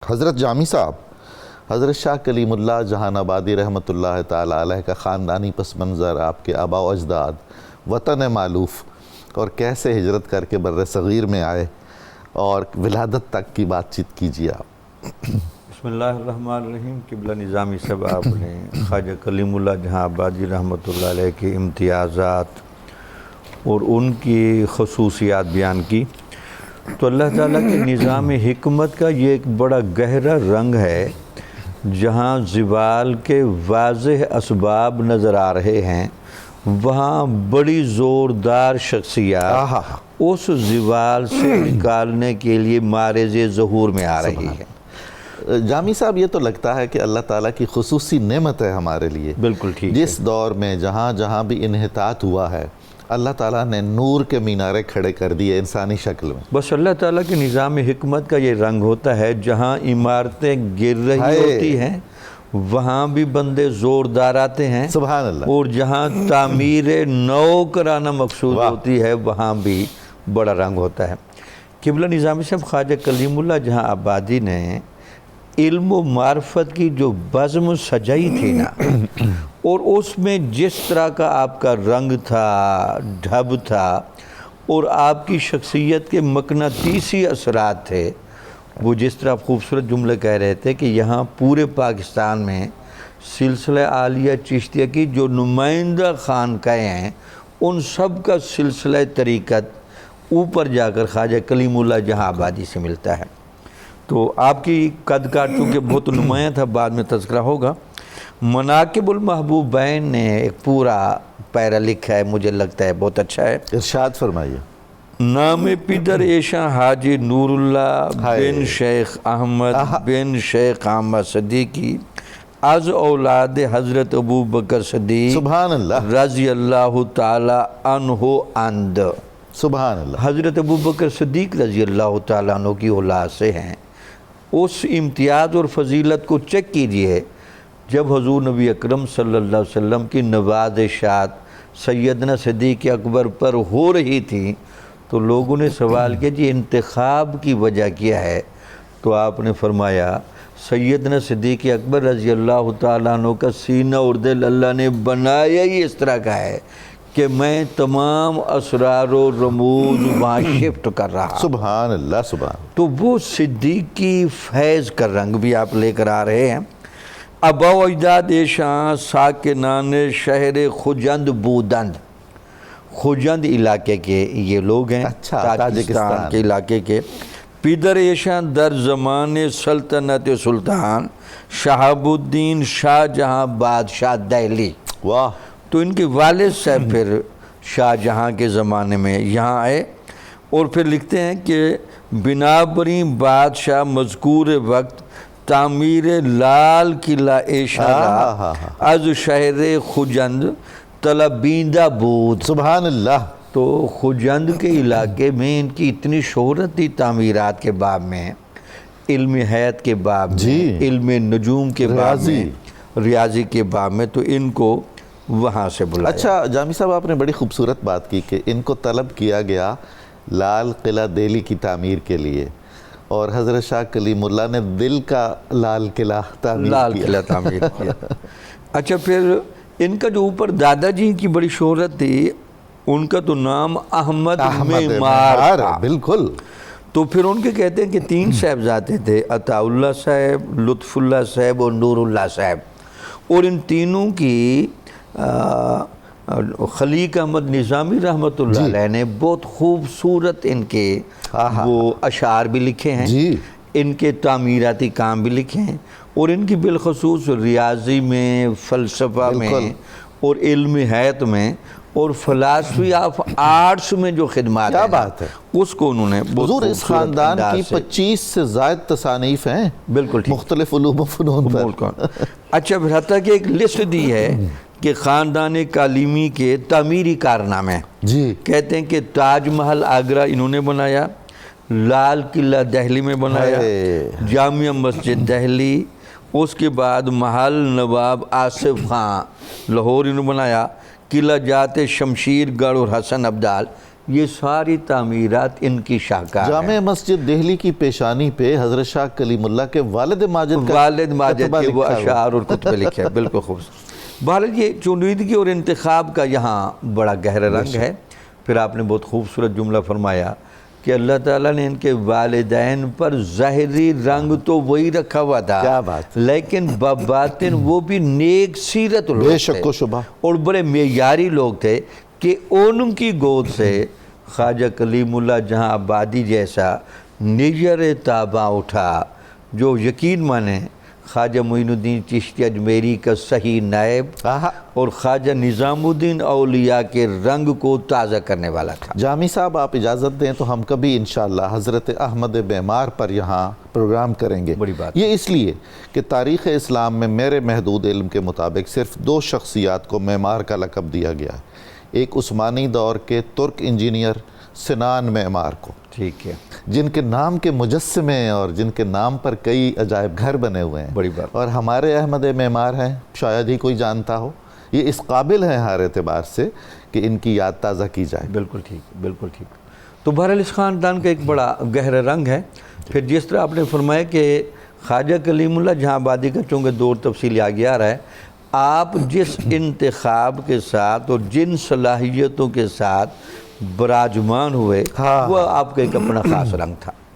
حضرت جامی صاحب، حضرت شاہ کلیم اللہ جہان آبادی رحمۃ اللہ تعالیٰ علیہ کا خاندانی پس منظر، آپ کے آباء و اجداد، وطن معلوف، اور کیسے ہجرت کر کے بر صغیر میں آئے اور ولادت تک کی بات چیت کیجیے آپ۔ بسم اللہ الرحمن الرحیم۔ قبلہ نظامی صاحب، آپ نے خواجہ کلیم اللہ جہاں آبادی رحمۃ اللہ علیہ کے امتیازات اور ان کی خصوصیات بیان کی، تو اللہ تعالیٰ کے نظام حکمت کا یہ ایک بڑا گہرا رنگ ہے۔ جہاں زوال کے واضح اسباب نظر آ رہے ہیں، وہاں بڑی زوردار شخصیات اس زوال سے نکالنے کے لیے معرض ظہور میں آ رہی ہے۔ جامی صاحب، یہ تو لگتا ہے کہ اللہ تعالیٰ کی خصوصی نعمت ہے ہمارے لیے۔ بالکل ٹھیک ہے۔ جس دور میں جہاں جہاں بھی انحطاط ہوا ہے، اللہ تعالیٰ نے نور کے مینارے کھڑے کر دیے انسانی شکل میں۔ بس اللہ تعالیٰ کے نظام حکمت کا یہ رنگ ہوتا ہے، جہاں عمارتیں گر رہی ہوتی ہیں وہاں بھی بندے زوردار آتے ہیں، سبحان اللہ، اور جہاں تعمیر نو کرانا مقصود ہوتی ہے وہاں بھی بڑا رنگ ہوتا ہے۔ قبلہ نظامی صاحب، خواجہ کلیم اللہ جہاں آبادی نے علم و معرفت کی جو بزم سجائی تھی نا، اور اس میں جس طرح کا آپ کا رنگ تھا، ڈھب تھا، اور آپ کی شخصیت کے مقناطیسی اثرات تھے، وہ جس طرح خوبصورت جملے کہہ رہے تھے کہ یہاں پورے پاکستان میں سلسلہ عالیہ چشتیہ کی جو نمائندہ خانقاہیں ہیں، ان سب کا سلسلہ طریقت اوپر جا کر خواجہ کلیم اللہ جہاں آبادی سے ملتا ہے۔ تو آپ کی قد کاٹ چونکہ بہت نمایاں تھا، بعد میں تذکرہ ہوگا۔ مناقب المحبوبین نے ایک پورا پیرا لکھا ہے، مجھے لگتا ہے بہت اچھا ہے۔ ارشاد فرمائیے۔ نام پدر ایشاں حاجی نور اللہ بن شیخ احمد بن شیخ احمد صدیقی از اولاد حضرت ابو بکر صدیق سبحان اللہ، رضی اللہ تعالی عنہ اند۔ سبحان اللہ۔ حضرت ابو بکر صدیق رضی اللہ تعالیٰ عنہ کی اولاد سے ہیں۔ اس امتیاز اور فضیلت کو چیک کیجئے، جب حضور نبی اکرم صلی اللہ علیہ وسلم کی نوازشات سیدنا صدیق اکبر پر ہو رہی تھی تو لوگوں نے سوال کیا جی انتخاب کی وجہ کیا ہے؟ تو آپ نے فرمایا سیدنا صدیق اکبر رضی اللہ تعالیٰ عنہ کا سینہ اور دل اللہ نے بنایا ہی اس طرح کا ہے کہ میں تمام اسرار و رموز وہاں شفٹ کر رہا۔ سبحان اللہ، سبحان۔ تو وہ صدیقی فیض کا رنگ بھی آپ لے کر آ رہے ہیں۔ ابا و اجداد ایشاں ساکنان شہر خجند بودند، خجند علاقے کے یہ لوگ ہیں، تاجکستان کے علاقے کے۔ پیدر ایشاں در زمان سلطنت سلطان شہاب الدین شاہ جہاں بادشاہ دہلی۔ واہ۔ تو ان کے والد صاحب پھر شاہ جہاں کے زمانے میں یہاں آئے، اور پھر لکھتے ہیں کہ بنابری بادشاہ مذکور وقت تعمیر لال قلعہ ایشاں از شہر خجند طلبیندہ بود۔ سبحان اللہ۔ تو خجند کے علاقے میں ان کی اتنی شہرت تھی تعمیرات کے باب میں، علم حیات کے باب میں، علم نجوم کے باب میں، ریاضی کے باب میں، تو ان کو وہاں سے بلایا۔ اچھا جامی صاحب، آپ نے بڑی خوبصورت بات کی کہ ان کو طلب کیا گیا لال قلعہ دہلی کی تعمیر کے لیے، اور حضرت شاہ کلیم اللہ نے دل کا لال قلعہ تعمیر کیا۔ اچھا، پھر ان کا جو اوپر دادا جی کی بڑی شہرت تھی، ان کا تو نام احمد معمار تھا۔ بالکل۔ تو پھر ان کے کہتے ہیں کہ 3 صاحبزادے تھے، عطا اللہ صاحب، لطف اللہ صاحب اور نور اللہ صاحب، اور ان تینوں کی خلیق احمد نظامی رحمۃ اللہ علیہ نے بہت خوبصورت ان کے وہ اشعار بھی لکھے ہیں، ان کے تعمیراتی کام بھی لکھے ہیں، اور ان کی بالخصوص ریاضی میں، فلسفہ میں، اور علم حیات میں، اور فلسفی آف آرٹس میں جو خدمات ہیں، کیا بات ہے، اس کو انہوں نے حضور اس خاندان کی 25 سے زائد تصانیف ہیں، بالکل مختلف علوم و فنون پر۔ اچھا، پھر حتیٰ کہ ایک لسٹ دی ہے کہ خاندان کالیمی کے تعمیری کارنامے، کہتے ہیں کہ تاج محل آگرہ انہوں نے بنایا، لال قلعہ دہلی میں بنایا، جامعہ مسجد دہلی، اس کے بعد محل نواب آصف خان لاہور انہوں نے بنایا، قلعہ جات شمشیر گڑھ اور حسن عبدال یہ ساری تعمیرات ان کی شاہکار ہیں۔ جامع مسجد دہلی کی پیشانی پہ حضرت شاہ کلیم اللہ کے والد ماجد کا والد ماجد کتبہ کے وہ لکھا ہوا۔ اشعار اور کتبے لکھے ہیں، بالکل خوبصورت۔ بہرحال یہ چنیدگی اور انتخاب کا یہاں بڑا گہرا رنگ ہے۔ پھر آپ نے بہت خوبصورت جملہ فرمایا کہ اللہ تعالیٰ نے ان کے والدین پر ظاہری رنگ تو وہی رکھا ہوا تھا، کیا بات، لیکن بباطن وہ بھی نیک سیرت لوگ بے تھے شک و شبہ، اور بڑے معیاری لوگ تھے کہ ان کی گود سے خواجہ کلیم اللہ جہاں آبادی جیسا نیر تاباں اٹھا، جو یقین مانیں خواجہ معین الدین چشتی اجمیری کا صحیح نائب آہا۔ اور خواجہ نظام الدین اولیاء کے رنگ کو تازہ کرنے والا تھا۔ جامی صاحب آپ اجازت دیں تو ہم کبھی انشاءاللہ حضرت احمد معمار پر یہاں پروگرام کریں گے۔ بڑی بات۔ یہ اس لیے کہ تاریخ اسلام میں میرے محدود علم کے مطابق صرف 2 شخصیات کو معمار کا لقب دیا گیا ہے، ایک عثمانی دور کے ترک انجینئر سنان معمار کو، ٹھیک ہے، جن کے نام کے مجسمے اور جن کے نام پر کئی عجائب گھر بنے ہوئے ہیں، بڑی بات۔ اور ہمارے احمد معمار ہیں، شاید ہی کوئی جانتا ہو، یہ اس قابل ہیں ہر اعتبار سے کہ ان کی یاد تازہ کی جائے۔ بالکل ٹھیک، بالکل ٹھیک۔ تو بہرحال اس خاندان کا ایک بڑا گہرا رنگ ہے۔ پھر جس طرح آپ نے فرمایا کہ خواجہ کلیم اللہ جہاں آبادی کا چونکہ دور تفصیلی آگے آ رہا ہے، آپ جس انتخاب کے ساتھ اور جن صلاحیتوں کے ساتھ براجمان ہوئے، ہاں، وہ آپ کا ایک اپنا خاص رنگ تھا۔